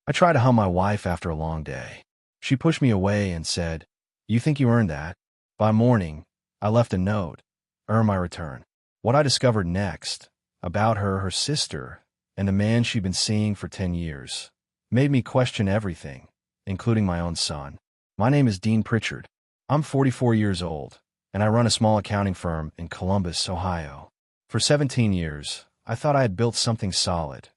I tried to hug my wife after a long day. She pushed me away and said, "You think you earned that?" By morning, I left a note, "Earn my return." What I discovered next, about her, her sister, and the man she'd been seeing for 10 years, made me question everything, including my own son. My name is Dean Pritchard. I'm 44 years old, and I run a small accounting firm in Columbus, Ohio. For 17 years, I thought I had built something solid.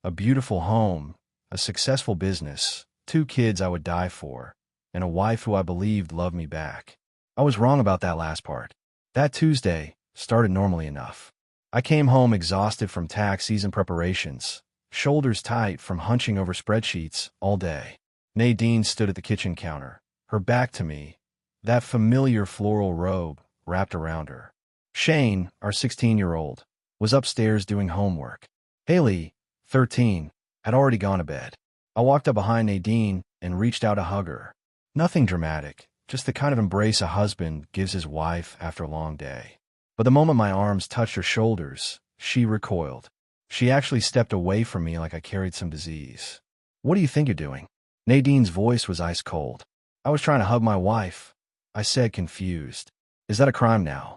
A beautiful home, a successful business, 2 kids I would die for, and a wife who I believed loved me back. I was wrong about that last part. That Tuesday started normally enough. I came home exhausted from tax season preparations, shoulders tight from hunching over spreadsheets all day. Nadine stood at the kitchen counter, her back to me, that familiar floral robe wrapped around her. Shane, our 16-year-old, was upstairs doing homework. Haley, 13, had already gone to bed. I walked up behind Nadine and reached out to hug her. Nothing dramatic, just the kind of embrace a husband gives his wife after a long day. But the moment my arms touched her shoulders, she recoiled. She actually stepped away from me like I carried some disease. "What do you think you're doing?" Nadine's voice was ice cold. "I was trying to hug my wife," I said, confused. "Is that a crime now?"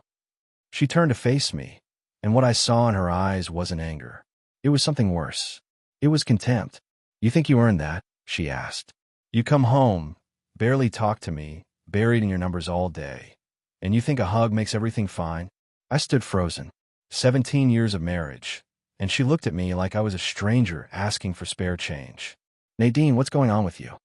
She turned to face me, and what I saw in her eyes wasn't anger. It was something worse. It was contempt. "You think you earned that?" she asked. "You come home, barely talk to me, buried in your numbers all day, and you think a hug makes everything fine?" I stood frozen. 17 years of marriage, and she looked at me like I was a stranger asking for spare change. "Nadine, what's going on with you?"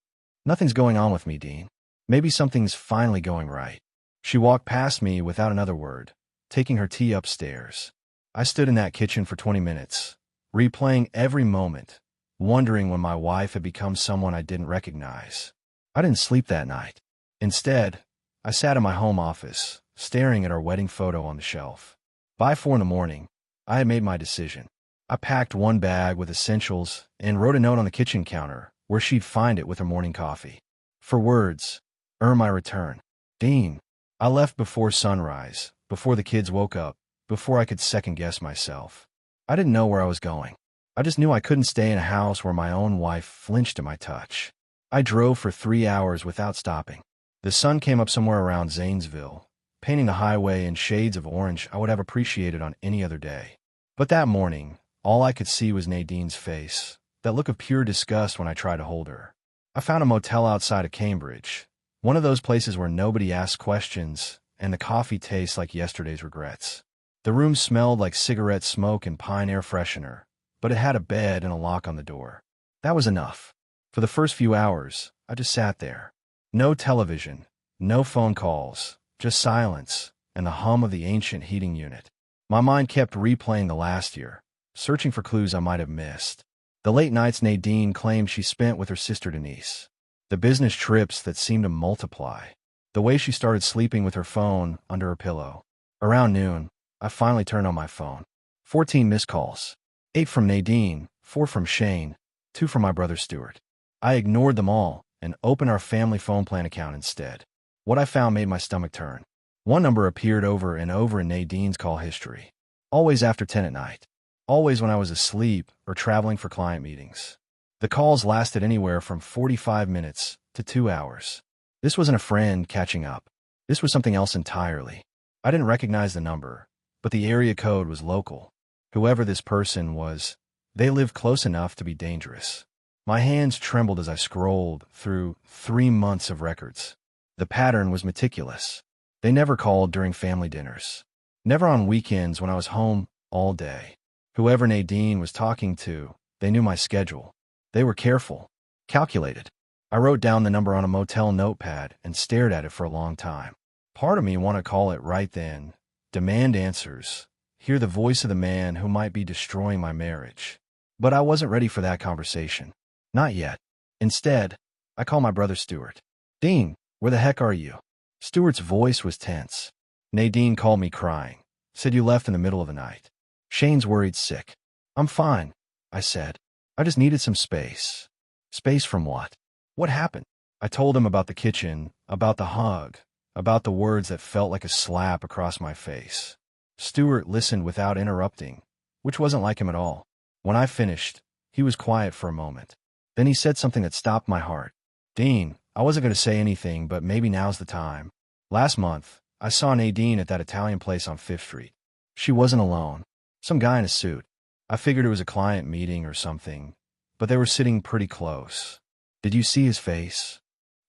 "Nothing's going on with me, Dean. Maybe something's finally going right." She walked past me without another word, taking her tea upstairs. I stood in that kitchen for 20 minutes, replaying every moment, wondering when my wife had become someone I didn't recognize. I didn't sleep that night. Instead, I sat in my home office, staring at our wedding photo on the shelf. By 4 in the morning, I had made my decision. I packed one bag with essentials and wrote a note on the kitchen counter where she'd find it with her morning coffee. For words, earn my return. Dean. I left before sunrise, before the kids woke up, before I could second-guess myself. I didn't know where I was going. I just knew I couldn't stay in a house where my own wife flinched at my touch. I drove for 3 hours without stopping. The sun came up somewhere around Zanesville, painting the highway in shades of orange I would have appreciated on any other day. But that morning, all I could see was Nadine's face, that look of pure disgust when I tried to hold her. I found a motel outside of Cambridge, one of those places where nobody asks questions and the coffee tastes like yesterday's regrets. The room smelled like cigarette smoke and pine air freshener, but it had a bed and a lock on the door. That was enough. For the first few hours, I just sat there. No television, no phone calls, just silence and the hum of the ancient heating unit. My mind kept replaying the last year, searching for clues I might have missed. The late nights Nadine claimed she spent with her sister Denise. The business trips that seemed to multiply. The way she started sleeping with her phone under her pillow. Around noon, I finally turned on my phone. 14 missed calls. 8 from Nadine, 4 from Shane, 2 from my brother Stuart. I ignored them all and opened our family phone plan account instead. What I found made my stomach turn. One number appeared over and over in Nadine's call history. Always after 10 at night. Always when I was asleep or traveling for client meetings. The calls lasted anywhere from 45 minutes to 2 hours. This wasn't a friend catching up. This was something else entirely. I didn't recognize the number, but the area code was local. Whoever this person was, they lived close enough to be dangerous. My hands trembled as I scrolled through 3 months of records. The pattern was meticulous. They never called during family dinners. Never on weekends when I was home all day. Whoever Nadine was talking to, they knew my schedule. They were careful, calculated. I wrote down the number on a motel notepad and stared at it for a long time. Part of me wanted to call it right then, demand answers, hear the voice of the man who might be destroying my marriage. But I wasn't ready for that conversation. Not yet. Instead, I called my brother Stuart. "Dean, where the heck are you?" Stuart's voice was tense. Nadine called me crying, said you left in the middle of the night. Shane's worried sick. "I'm fine," I said. "I just needed some space." Space from what? What happened? I told him about the kitchen, about the hug, about the words that felt like a slap across my face. Stuart listened without interrupting, which wasn't like him at all. When I finished, he was quiet for a moment. Then he said something that stopped my heart. Dean, I wasn't going to say anything, but maybe now's the time. Last month, I saw Nadine at that Italian place on Fifth Street. She wasn't alone. Some guy in a suit. I figured it was a client meeting or something, but they were sitting pretty close. Did you see his face?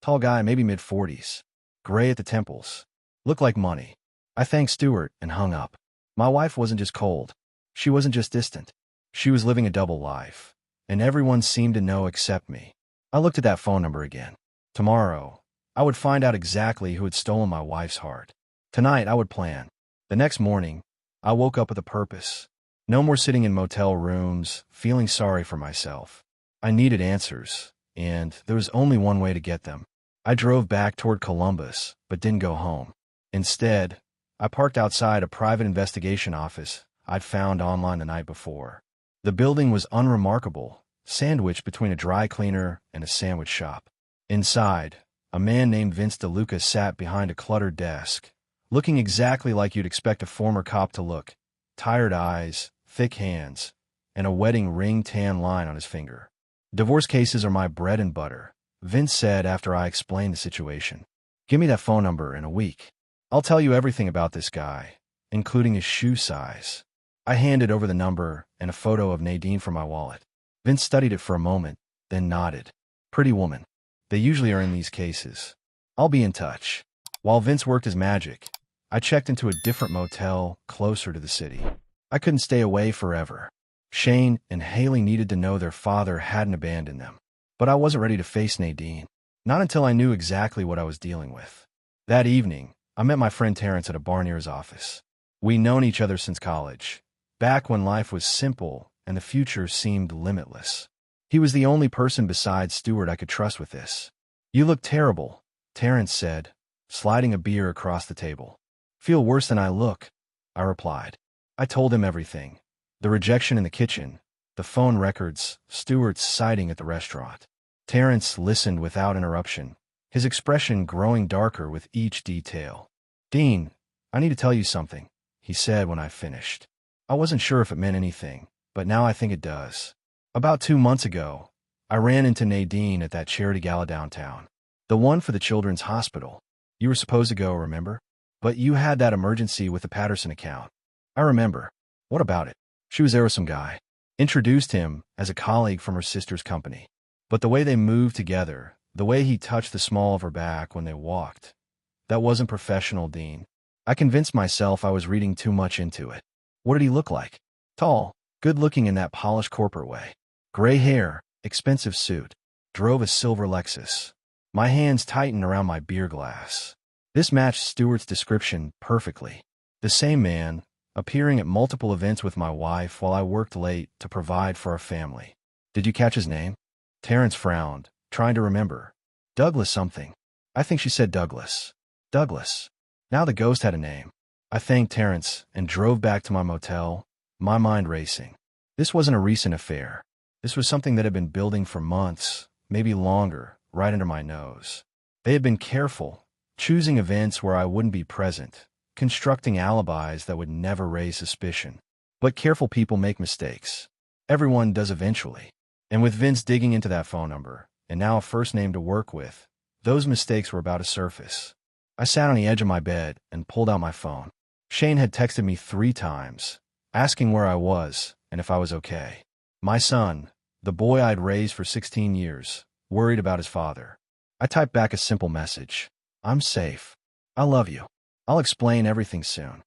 Tall guy, maybe mid-40s. Gray at the temples. Looked like money. I thanked Stuart and hung up. My wife wasn't just cold. She wasn't just distant. She was living a double life, and everyone seemed to know except me. I looked at that phone number again. Tomorrow, I would find out exactly who had stolen my wife's heart. Tonight, I would plan. The next morning, I woke up with a purpose. No more sitting in motel rooms, feeling sorry for myself. I needed answers, and there was only one way to get them. I drove back toward Columbus, but didn't go home. Instead, I parked outside a private investigation office I'd found online the night before. The building was unremarkable, sandwiched between a dry cleaner and a sandwich shop. Inside, a man named Vince DeLuca sat behind a cluttered desk, looking exactly like you'd expect a former cop to look. Tired eyes, thick hands, and a wedding ring tan line on his finger. Divorce cases are my bread and butter, Vince said after I explained the situation. Give me that phone number in a week. I'll tell you everything about this guy, including his shoe size. I handed over the number and a photo of Nadine from my wallet. Vince studied it for a moment, then nodded. Pretty woman. They usually are in these cases. I'll be in touch. While Vince worked his magic, I checked into a different motel closer to the city. I couldn't stay away forever. Shane and Haley needed to know their father hadn't abandoned them. But I wasn't ready to face Nadine. Not until I knew exactly what I was dealing with. That evening, I met my friend Terrence at a bar near his office. We'd known each other since college, back when life was simple and the future seemed limitless. He was the only person besides Stuart I could trust with this. You look terrible, Terrence said, sliding a beer across the table. Feel worse than I look, I replied. I told him everything. The rejection in the kitchen, the phone records, Stuart's sighting at the restaurant. Terrence listened without interruption, his expression growing darker with each detail. Dean, I need to tell you something, he said when I finished. I wasn't sure if it meant anything, but now I think it does. About 2 months ago, I ran into Nadine at that charity gala downtown. The one for the children's hospital. You were supposed to go, remember? But you had that emergency with the Patterson account. I remember. What about it? She was there with some guy. Introduced him as a colleague from her sister's company. But the way they moved together, the way he touched the small of her back when they walked, that wasn't professional, Dean. I convinced myself I was reading too much into it. What did he look like? Tall, good-looking in that polished corporate way. Gray hair, expensive suit. Drove a silver Lexus. My hands tightened around my beer glass. This matched Stuart's description perfectly. The same man, appearing at multiple events with my wife while I worked late to provide for our family. Did you catch his name? Terrence frowned, trying to remember. Douglas something. I think she said Douglas. Douglas. Now the ghost had a name. I thanked Terrence and drove back to my motel, my mind racing. This wasn't a recent affair. This was something that had been building for months, maybe longer, right under my nose. They had been careful, choosing events where I wouldn't be present, constructing alibis that would never raise suspicion. But careful people make mistakes. Everyone does eventually. And with Vince digging into that phone number, and now a first name to work with, those mistakes were about to surface. I sat on the edge of my bed and pulled out my phone. Shane had texted me 3 times, asking where I was and if I was okay. My son, the boy I'd raised for 16 years, worried about his father. I typed back a simple message. I'm safe. I love you. I'll explain everything soon.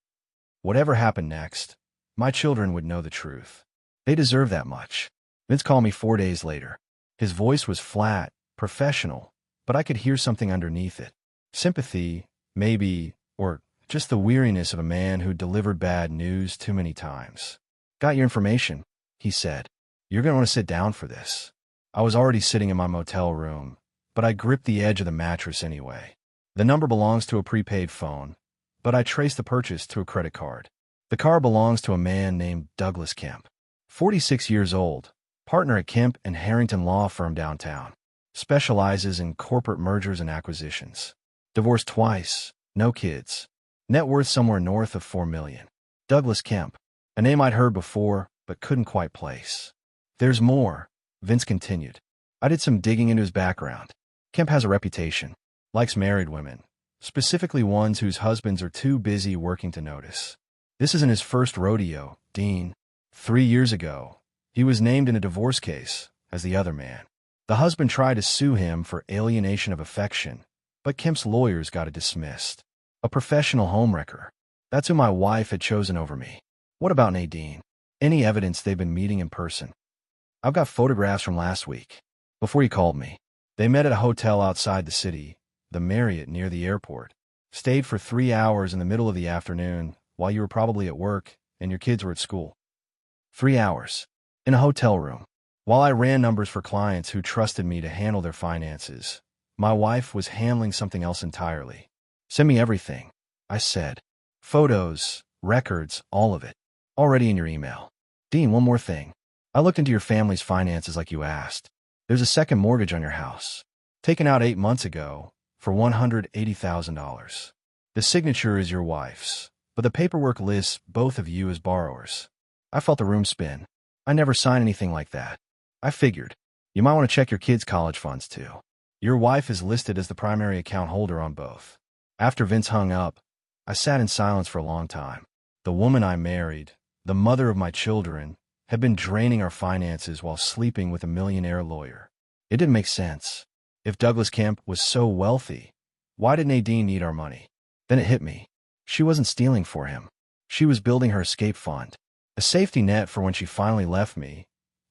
Whatever happened next, my children would know the truth. They deserve that much. Vince called me 4 days later. His voice was flat, professional, but I could hear something underneath it. Sympathy, maybe, or just the weariness of a man who delivered bad news too many times. Got your information, he said. You're going to want to sit down for this. I was already sitting in my motel room, but I gripped the edge of the mattress anyway. The number belongs to a prepaid phone, but I traced the purchase to a credit card. The car belongs to a man named Douglas Kemp, 46 years old, partner at Kemp and Harrington Law Firm downtown. Specializes in corporate mergers and acquisitions. Divorced twice, no kids. Net worth somewhere north of $4 million. Douglas Kemp, a name I'd heard before, but couldn't quite place. There's more, Vince continued. I did some digging into his background. Kemp has a reputation. Likes married women, specifically ones whose husbands are too busy working to notice. This isn't his first rodeo, Dean. 3 years ago, he was named in a divorce case as the other man. The husband tried to sue him for alienation of affection, but Kemp's lawyers got it dismissed. A professional homewrecker. That's who my wife had chosen over me. What about Nadine? Any evidence they've been meeting in person? I've got photographs from last week, before you called me. They met at a hotel outside the city, the Marriott near the airport. Stayed for 3 hours in the middle of the afternoon while you were probably at work and your kids were at school. 3 hours. In a hotel room. While I ran numbers for clients who trusted me to handle their finances, my wife was handling something else entirely. Send me everything, I said. Photos, records, all of it. Already in your email. Dean, one more thing. I looked into your family's finances like you asked. There's a second mortgage on your house, taken out 8 months ago for $180,000. The signature is your wife's, but the paperwork lists both of you as borrowers. I felt the room spin. I never signed anything like that. I figured, you might want to check your kids' college funds too. Your wife is listed as the primary account holder on both. After Vince hung up, I sat in silence for a long time. The woman I married, the mother of my children, had been draining our finances while sleeping with a millionaire lawyer. It didn't make sense. If Douglas Kemp was so wealthy, why did Nadine need our money? Then it hit me. She wasn't stealing for him. She was building her escape fund, a safety net for when she finally left me,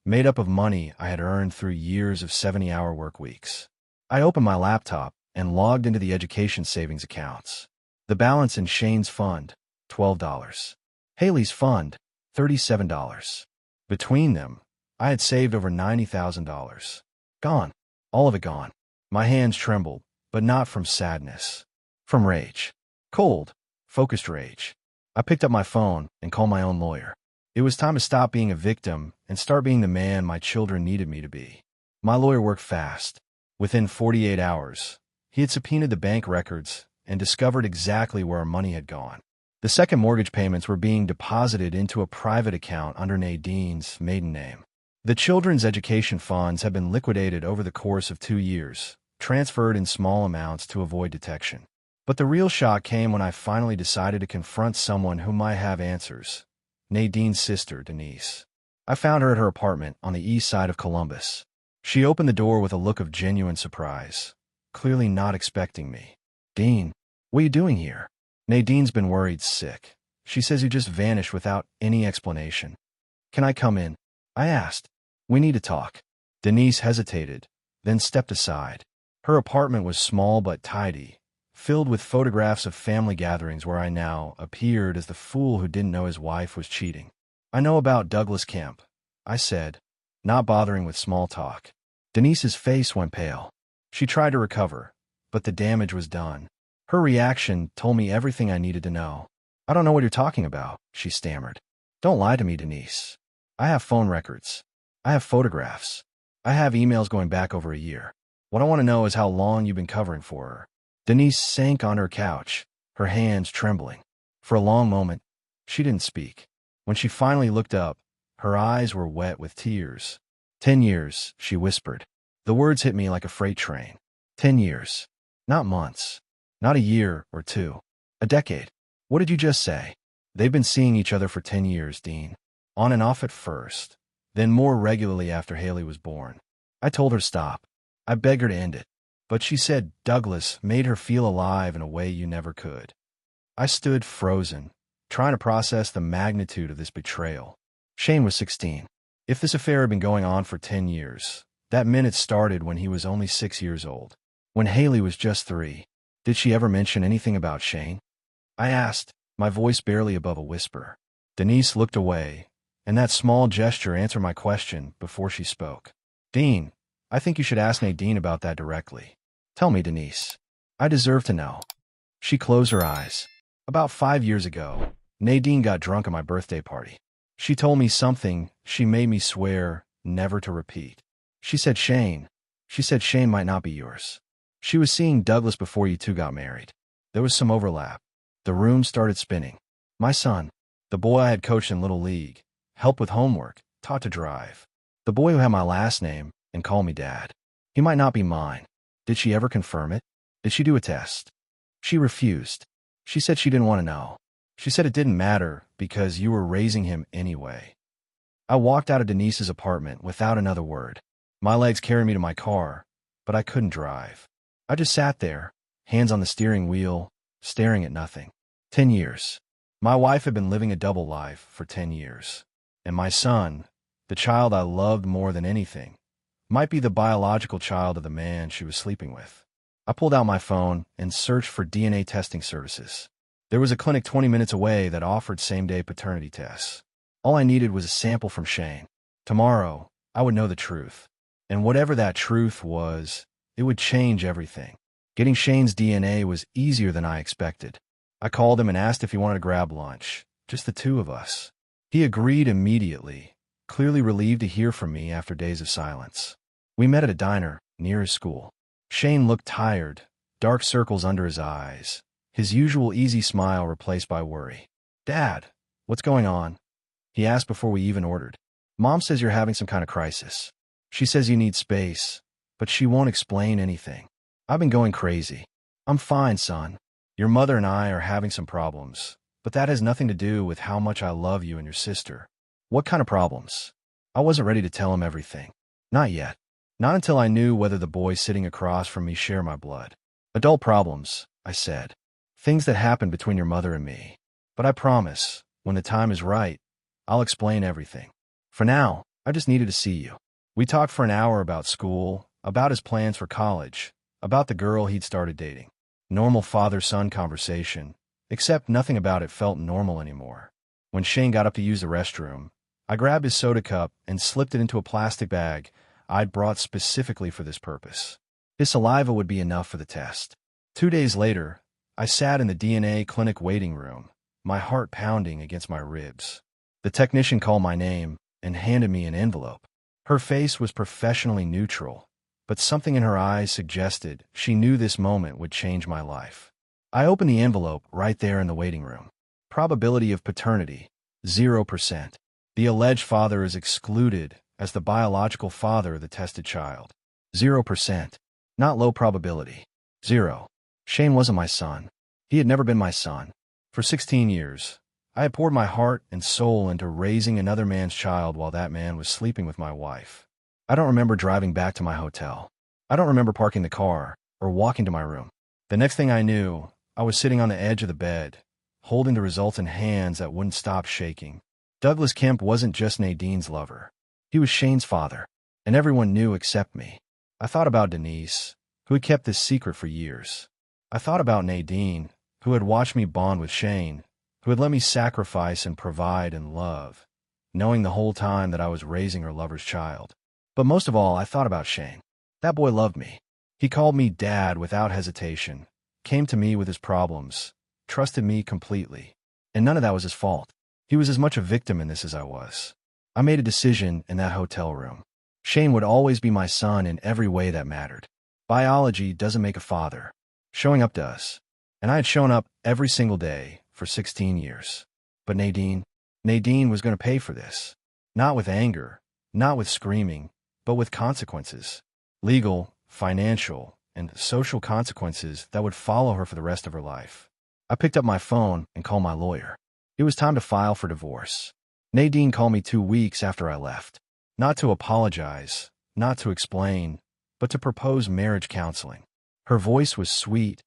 made up of money I had earned through years of 70-hour work weeks. I opened my laptop and logged into the education savings accounts. The balance in Shane's fund, $12. Haley's fund, $37. Between them, I had saved over $90,000. Gone. All of it gone. My hands trembled, but not from sadness. From rage. Cold, focused rage. I picked up my phone and called my own lawyer. It was time to stop being a victim and start being the man my children needed me to be. My lawyer worked fast. Within 48 hours, he had subpoenaed the bank records and discovered exactly where our money had gone. The second mortgage payments were being deposited into a private account under Nadine's maiden name. The children's education funds had been liquidated over the course of 2 years, transferred in small amounts to avoid detection. But the real shock came when I finally decided to confront someone who might have answers. Nadine's sister, Denise. I found her at her apartment on the east side of Columbus. She opened the door with a look of genuine surprise, clearly not expecting me. Dean, what are you doing here? Nadine's been worried sick. She says you just vanished without any explanation. Can I come in? I asked. We need to talk. Denise hesitated, then stepped aside. Her apartment was small but tidy, filled with photographs of family gatherings where I now appeared as the fool who didn't know his wife was cheating. I know about Douglas Kemp, I said, not bothering with small talk. Denise's face went pale. She tried to recover, but the damage was done. Her reaction told me everything I needed to know. I don't know what you're talking about, she stammered. Don't lie to me, Denise. I have phone records. I have photographs. I have emails going back over a year. What I want to know is how long you've been covering for her. Denise sank on her couch, her hands trembling. For a long moment, she didn't speak. When she finally looked up, her eyes were wet with tears. 10 years, she whispered. The words hit me like a freight train. 10 years. Not months. Not a year or two. A decade. What did you just say? They've been seeing each other for 10 years, Dean. On and off at first, then more regularly after Haley was born. I told her stop. I begged her to end it. But she said Douglas made her feel alive in a way you never could. I stood frozen, trying to process the magnitude of this betrayal. Shane was 16. If this affair had been going on for 10 years, that meant it started when he was only 6 years old. When Haley was just 3. Did she ever mention anything about Shane? I asked, my voice barely above a whisper. Denise looked away, and that small gesture answered my question before she spoke. Dean, I think you should ask Nadine about that directly. Tell me, Denise. I deserve to know. She closed her eyes. About 5 years ago, Nadine got drunk at my birthday party. She told me something she made me swear never to repeat. She said Shane might not be yours. She was seeing Douglas before you two got married. There was some overlap. The room started spinning. My son, the boy I had coached in Little League, helped with homework, taught to drive. The boy who had my last name and call me Dad. He might not be mine. Did she ever confirm it? Did she do a test? She refused. She said she didn't want to know. She said it didn't matter because you were raising him anyway. I walked out of Denise's apartment without another word. My legs carried me to my car, but I couldn't drive. I just sat there, hands on the steering wheel, staring at nothing. 10 years. My wife had been living a double life for 10 years. And my son, the child I loved more than anything, might be the biological child of the man she was sleeping with. I pulled out my phone and searched for DNA testing services. There was a clinic 20 minutes away that offered same-day paternity tests. All I needed was a sample from Shane. Tomorrow, I would know the truth. And whatever that truth was, it would change everything. Getting Shane's DNA was easier than I expected. I called him and asked if he wanted to grab lunch, just the two of us. He agreed immediately, clearly relieved to hear from me after days of silence. We met at a diner near his school. Shane looked tired, dark circles under his eyes, his usual easy smile replaced by worry. "Dad, what's going on?" he asked before we even ordered. "Mom says you're having some kind of crisis. She says you need space, but she won't explain anything. I've been going crazy." "I'm fine, son. Your mother and I are having some problems, but that has nothing to do with how much I love you and your sister." "What kind of problems?" I wasn't ready to tell him everything. Not yet. Not until I knew whether the boy sitting across from me share my blood. "Adult problems," I said. "Things that happen between your mother and me. But I promise, when the time is right, I'll explain everything. For now, I just needed to see you." We talked for an hour about school, about his plans for college, about the girl he'd started dating. Normal father-son conversation, except nothing about it felt normal anymore. When Shane got up to use the restroom, I grabbed his soda cup and slipped it into a plastic bag I'd brought specifically for this purpose. His saliva would be enough for the test. 2 days later, I sat in the DNA clinic waiting room, my heart pounding against my ribs. The technician called my name and handed me an envelope. Her face was professionally neutral, but something in her eyes suggested she knew this moment would change my life. I opened the envelope right there in the waiting room. Probability of paternity, 0%. The alleged father is excluded as the biological father of the tested child. 0%. Not low probability. 0. Shane wasn't my son. He had never been my son. For 16 years, I had poured my heart and soul into raising another man's child while that man was sleeping with my wife. I don't remember driving back to my hotel. I don't remember parking the car or walking to my room. The next thing I knew, I was sitting on the edge of the bed, holding the results in hands that wouldn't stop shaking. Douglas Kemp wasn't just Nadine's lover. He was Shane's father, and everyone knew except me. I thought about Denise, who had kept this secret for years. I thought about Nadine, who had watched me bond with Shane, who had let me sacrifice and provide and love, knowing the whole time that I was raising her lover's child. But most of all, I thought about Shane. That boy loved me. He called me Dad without hesitation, came to me with his problems, trusted me completely. And none of that was his fault. He was as much a victim in this as I was. I made a decision in that hotel room. Shane would always be my son in every way that mattered. Biology doesn't make a father. Showing up does. And I had shown up every single day for 16 years. But Nadine was going to pay for this. Not with anger, not with screaming, but with consequences. Legal, financial, and social consequences that would follow her for the rest of her life. I picked up my phone and called my lawyer. It was time to file for divorce. Nadine called me 2 weeks after I left. Not to apologize, not to explain, but to propose marriage counseling. Her voice was sweet,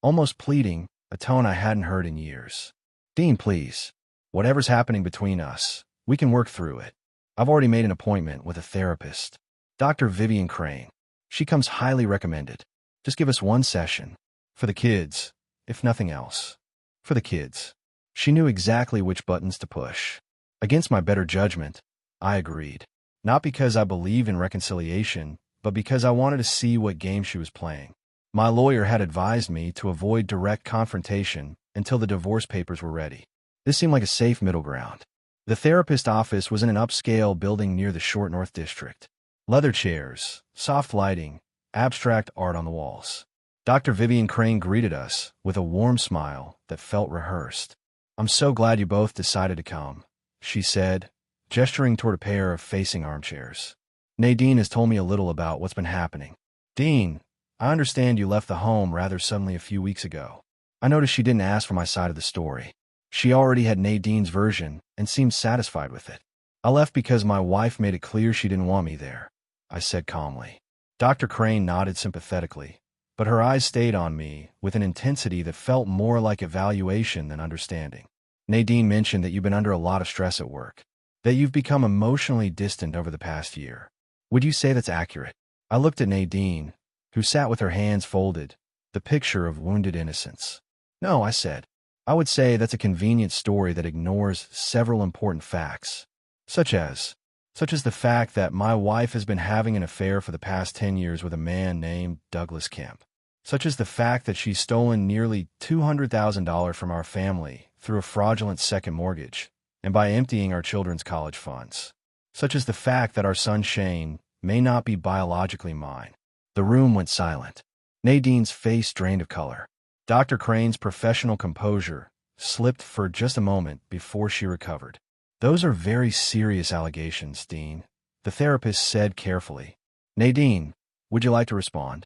almost pleading, a tone I hadn't heard in years. "Dean, please. Whatever's happening between us, we can work through it. I've already made an appointment with a therapist, Dr. Vivian Crane. She comes highly recommended. Just give us 1 session. For the kids, if nothing else. For the kids." She knew exactly which buttons to push. Against my better judgment, I agreed. Not because I believed in reconciliation, but because I wanted to see what game she was playing. My lawyer had advised me to avoid direct confrontation until the divorce papers were ready. This seemed like a safe middle ground. The therapist office was in an upscale building near the Short North District. Leather chairs, soft lighting, abstract art on the walls. Dr. Vivian Crane greeted us with a warm smile that felt rehearsed. "I'm so glad you both decided to come," she said, gesturing toward a pair of facing armchairs. Nadine has told me a little about what's been happening. Dean, I understand you left the home rather suddenly a few weeks ago. I noticed she didn't ask for my side of the story. She already had Nadine's version and seemed satisfied with it. I left because my wife made it clear she didn't want me there, I said calmly. Dr. Crane nodded sympathetically, but her eyes stayed on me with an intensity that felt more like evaluation than understanding. Nadine mentioned that you've been under a lot of stress at work, that you've become emotionally distant over the past year. Would you say that's accurate? I looked at Nadine, who sat with her hands folded, the picture of wounded innocence. No, I said. I would say that's a convenient story that ignores several important facts, such as the fact that my wife has been having an affair for the past 10 years with a man named Douglas Kemp, such as the fact that she's stolen nearly $200,000 from our family through a fraudulent second mortgage and by emptying our children's college funds, such as the fact that our son Shane may not be biologically mine. The room went silent. Nadine's face drained of color. Dr. Crane's professional composure slipped for just a moment before she recovered. Those are very serious allegations, Dean, the therapist said carefully. Nadine, would you like to respond?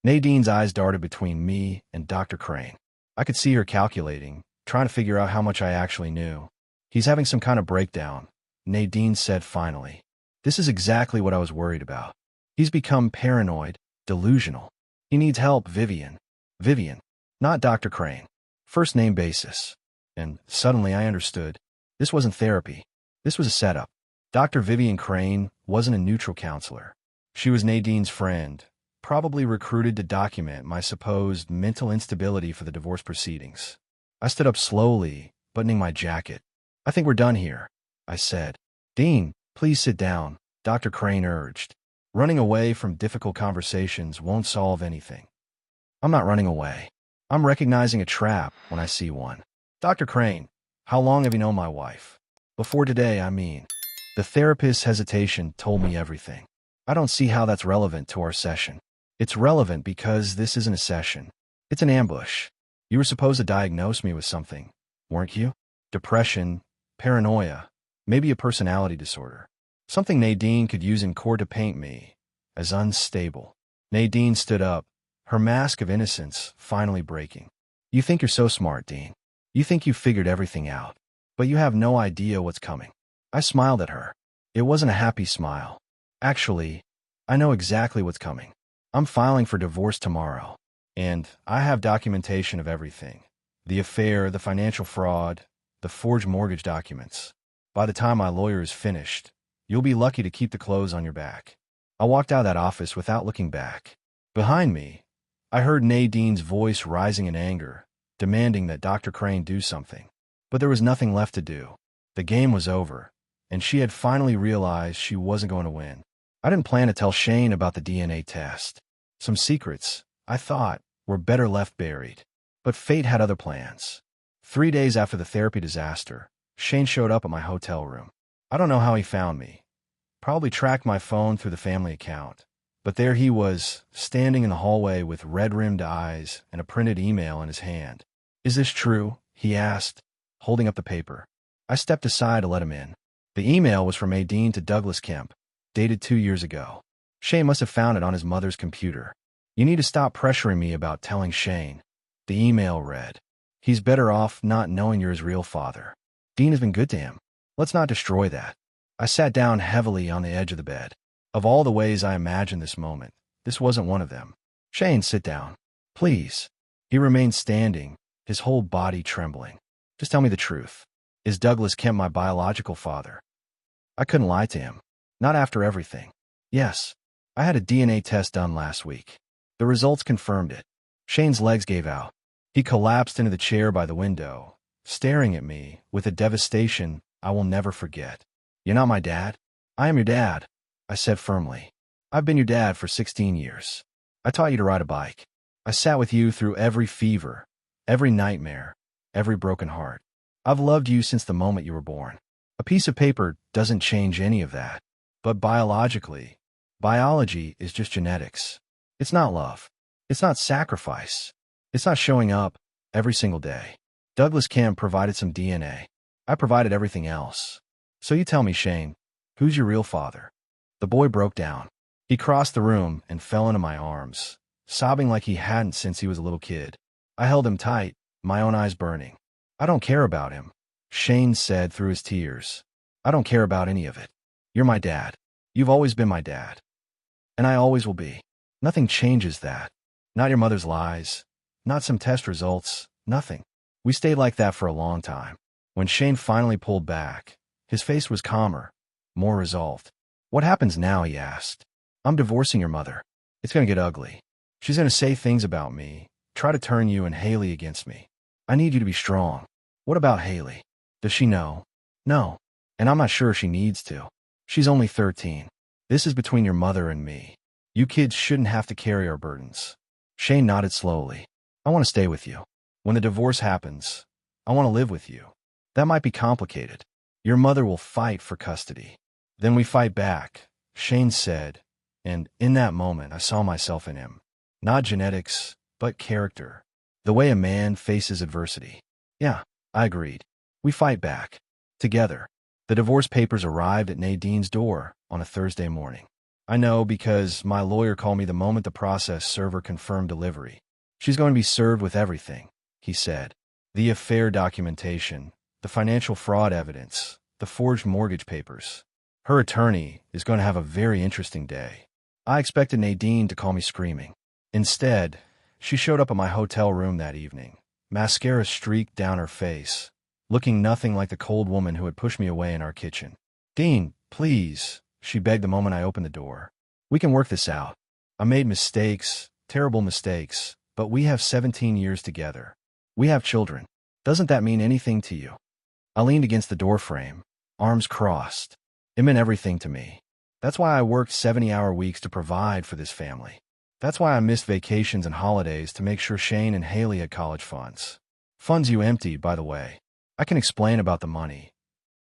Nadine's eyes darted between me and Dr. Crane. I could see her calculating, trying to figure out how much I actually knew. He's having some kind of breakdown, Nadine said finally. This is exactly what I was worried about. He's become paranoid, delusional. He needs help, Vivian. Vivian. Not Dr. Crane. First name basis. And suddenly I understood. This wasn't therapy. This was a setup. Dr. Vivian Crane wasn't a neutral counselor. She was Nadine's friend, probably recruited to document my supposed mental instability for the divorce proceedings. I stood up slowly, buttoning my jacket. I think we're done here, I said. Dean, please sit down, Dr. Crane urged. Running away from difficult conversations won't solve anything. I'm not running away. I'm recognizing a trap when I see one. Dr. Crane, how long have you known my wife? Before today, I mean. The therapist's hesitation told me everything. I don't see how that's relevant to our session. It's relevant because this isn't a session. It's an ambush. You were supposed to diagnose me with something, weren't you? Depression, paranoia, maybe a personality disorder. Something Nadine could use in court to paint me as unstable. Nadine stood up, her mask of innocence finally breaking. You think you're so smart, Dean. You think you've figured everything out, but you have no idea what's coming. I smiled at her. It wasn't a happy smile. Actually, I know exactly what's coming. I'm filing for divorce tomorrow, and I have documentation of everything. The affair, the financial fraud, the forged mortgage documents. By the time my lawyer is finished, you'll be lucky to keep the clothes on your back. I walked out of that office without looking back. Behind me, I heard Nadine's voice rising in anger, demanding that Dr. Crane do something. But there was nothing left to do. The game was over, and she had finally realized she wasn't going to win. I didn't plan to tell Shane about the DNA test. Some secrets, I thought, were better left buried. But fate had other plans. 3 days after the therapy disaster, Shane showed up at my hotel room. I don't know how he found me. Probably tracked my phone through the family account. But there he was, standing in the hallway with red-rimmed eyes and a printed email in his hand. Is this true? He asked, holding up the paper. I stepped aside to let him in. The email was from Nadine to Douglas Kemp, dated 2 years ago. Shane must have found it on his mother's computer. You need to stop pressuring me about telling Shane. The email read, he's better off not knowing you're his real father. Dean has been good to him. Let's not destroy that. I sat down heavily on the edge of the bed. Of all the ways I imagined this moment, this wasn't one of them. Shane, sit down. Please. He remained standing, his whole body trembling. Just tell me the truth. Is Douglas Kemp my biological father? I couldn't lie to him. Not after everything. Yes. I had a DNA test done last week. The results confirmed it. Shane's legs gave out. He collapsed into the chair by the window, staring at me with a devastation I will never forget. You're not my dad? I am your dad, I said firmly. I've been your dad for 16 years. I taught you to ride a bike. I sat with you through every fever, every nightmare, every broken heart. I've loved you since the moment you were born. A piece of paper doesn't change any of that. But biologically, biology is just genetics. It's not love. It's not sacrifice. It's not showing up every single day. Douglas Kemp provided some DNA. I provided everything else. So you tell me, Shane, who's your real father? The boy broke down. He crossed the room and fell into my arms, sobbing like he hadn't since he was a little kid. I held him tight, my own eyes burning. I don't care about him, Shane said through his tears. I don't care about any of it. You're my dad. You've always been my dad. And I always will be. Nothing changes that. Not your mother's lies. Not some test results. Nothing. We stayed like that for a long time. When Shane finally pulled back, his face was calmer, more resolved. What happens now, he asked. I'm divorcing your mother. It's going to get ugly. She's going to say things about me, try to turn you and Haley against me. I need you to be strong. What about Haley? Does she know? No. And I'm not sure she needs to. She's only 13. This is between your mother and me. You kids shouldn't have to carry our burdens. Shane nodded slowly. I want to stay with you. When the divorce happens, I want to live with you. That might be complicated. Your mother will fight for custody. Then we fight back, Shane said, and in that moment I saw myself in him. Not genetics, but character. The way a man faces adversity. Yeah, I agreed. We fight back. Together. The divorce papers arrived at Nadine's door on a Thursday morning. I know because my lawyer called me the moment the process server confirmed delivery. She's going to be served with everything, he said. The affair documentation, the financial fraud evidence, the forged mortgage papers. Her attorney is going to have a very interesting day. I expected Nadine to call me screaming. Instead, she showed up at my hotel room that evening, mascara streaked down her face, looking nothing like the cold woman who had pushed me away in our kitchen. Dean, please, she begged the moment I opened the door. We can work this out. I made mistakes, terrible mistakes, but we have 17 years together. We have children. Doesn't that mean anything to you? I leaned against the doorframe, arms crossed. It meant everything to me. That's why I worked 70-hour weeks to provide for this family. That's why I missed vacations and holidays to make sure Shane and Haley had college funds. Funds you emptied, by the way. I can explain about the money.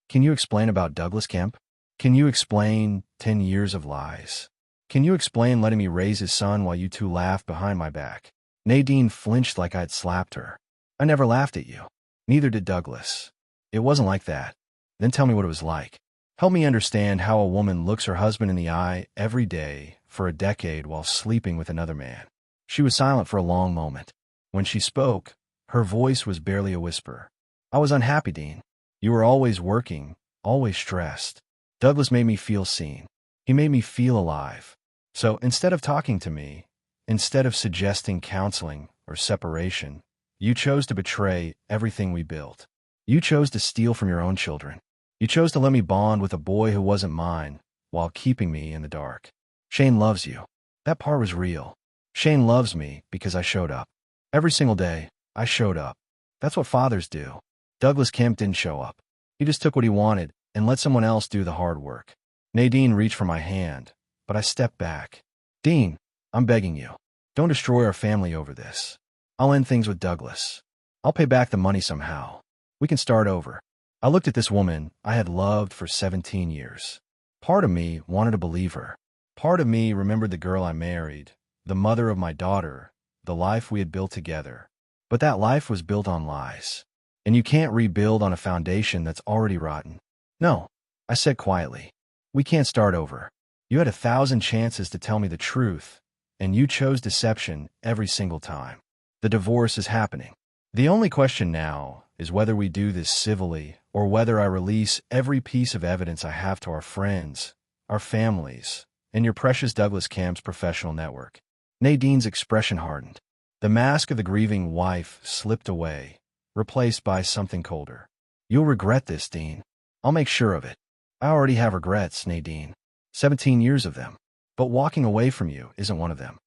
Can you explain about Douglas Kemp? Can you explain 10 years of lies? Can you explain letting me raise his son while you two laughed behind my back? Nadine flinched like I'd slapped her. I never laughed at you. Neither did Douglas. It wasn't like that. Then tell me what it was like. Help me understand how a woman looks her husband in the eye every day for a decade while sleeping with another man. She was silent for a long moment. When she spoke, her voice was barely a whisper. I was unhappy, Dean. You were always working, always stressed. Douglas made me feel seen. He made me feel alive. So instead of talking to me, instead of suggesting counseling or separation, you chose to betray everything we built. You chose to steal from your own children. You chose to let me bond with a boy who wasn't mine while keeping me in the dark. Shane loves you. That part was real. Shane loves me because I showed up. Every single day, I showed up. That's what fathers do. Douglas Kemp didn't show up. He just took what he wanted and let someone else do the hard work. Nadine reached for my hand, but I stepped back. Dean, I'm begging you. Don't destroy our family over this. I'll end things with Douglas. I'll pay back the money somehow. We can start over. I looked at this woman I had loved for 17 years. Part of me wanted to believe her. Part of me remembered the girl I married, the mother of my daughter, the life we had built together. But that life was built on lies. And you can't rebuild on a foundation that's already rotten. No, I said quietly. We can't start over. You had 1,000 chances to tell me the truth, and you chose deception every single time. The divorce is happening. The only question now is whether we do this civilly or whether I release every piece of evidence I have to our friends, our families, and your precious Douglas Kemp's professional network. Nadine's expression hardened. The mask of the grieving wife slipped away, replaced by something colder. You'll regret this, Dean. I'll make sure of it. I already have regrets, Nadine. 17 years of them. But walking away from you isn't one of them.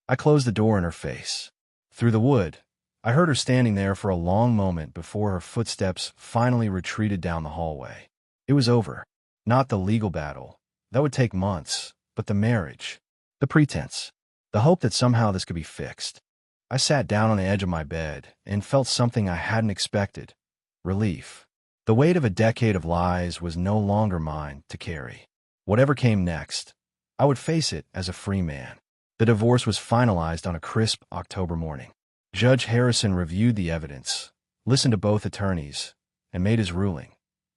I closed the door in her face. Through the wood, I heard her standing there for a long moment before her footsteps finally retreated down the hallway. It was over. Not the legal battle. That would take months. But the marriage. The pretense. The hope that somehow this could be fixed. I sat down on the edge of my bed and felt something I hadn't expected. Relief. The weight of a decade of lies was no longer mine to carry. Whatever came next, I would face it as a free man. The divorce was finalized on a crisp October morning. Judge Harrison reviewed the evidence, listened to both attorneys, and made his ruling.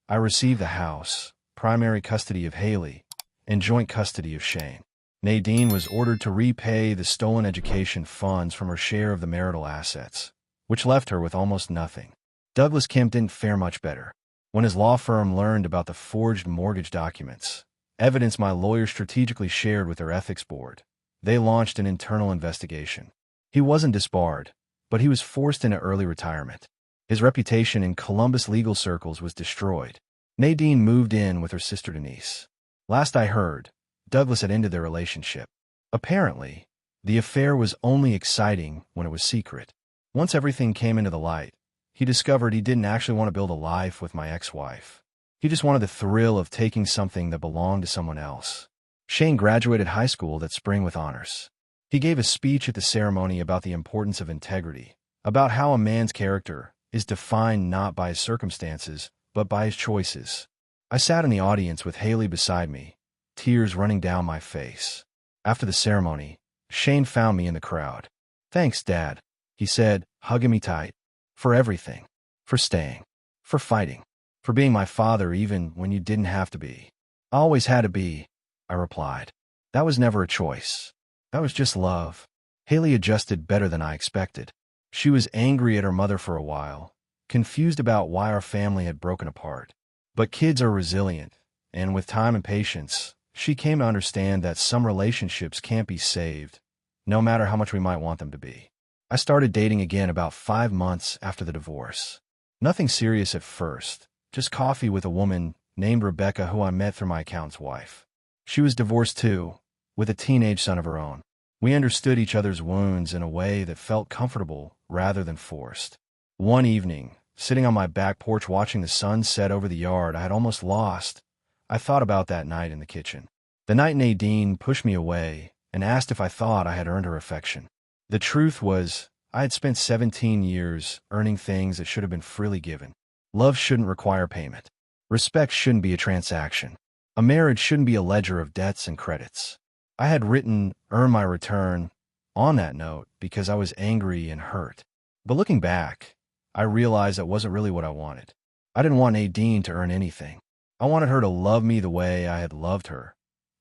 I received the house, primary custody of Haley, in joint custody of Shane. Nadine was ordered to repay the stolen education funds from her share of the marital assets, which left her with almost nothing. Douglas Kemp didn't fare much better. When his law firm learned about the forged mortgage documents, evidence my lawyer strategically shared with their ethics board, they launched an internal investigation. He wasn't disbarred, but he was forced into early retirement. His reputation in Columbus legal circles was destroyed. Nadine moved in with her sister Denise. Last I heard, Douglas had ended their relationship. Apparently, the affair was only exciting when it was secret. Once everything came into the light, he discovered he didn't actually want to build a life with my ex-wife. He just wanted the thrill of taking something that belonged to someone else. Shane graduated high school that spring with honors. He gave a speech at the ceremony about the importance of integrity, about how a man's character is defined not by his circumstances, but by his choices. I sat in the audience with Haley beside me, tears running down my face. After the ceremony, Shane found me in the crowd. "Thanks, Dad," he said, hugging me tight. "For everything. For staying. For fighting. For being my father even when you didn't have to be." "I always had to be," I replied. "That was never a choice. That was just love." Haley adjusted better than I expected. She was angry at her mother for a while, confused about why our family had broken apart. But kids are resilient, and with time and patience, she came to understand that some relationships can't be saved, no matter how much we might want them to be. I started dating again about 5 months after the divorce. Nothing serious at first, just coffee with a woman named Rebecca who I met through my accountant's wife. She was divorced too, with a teenage son of her own. We understood each other's wounds in a way that felt comfortable rather than forced. One evening, sitting on my back porch watching the sun set over the yard I had almost lost, I thought about that night in the kitchen. The night Nadine pushed me away and asked if I thought I had earned her affection. The truth was, I had spent 17 years earning things that should have been freely given. Love shouldn't require payment. Respect shouldn't be a transaction. A marriage shouldn't be a ledger of debts and credits. I had written "earn my return" on that note because I was angry and hurt. But looking back, I realized that wasn't really what I wanted. I didn't want Nadine to earn anything. I wanted her to love me the way I had loved her,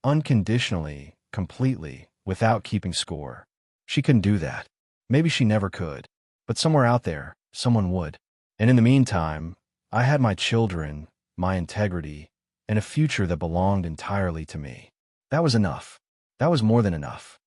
unconditionally, completely, without keeping score. She couldn't do that. Maybe she never could. But somewhere out there, someone would. And in the meantime, I had my children, my integrity, and a future that belonged entirely to me. That was enough. That was more than enough.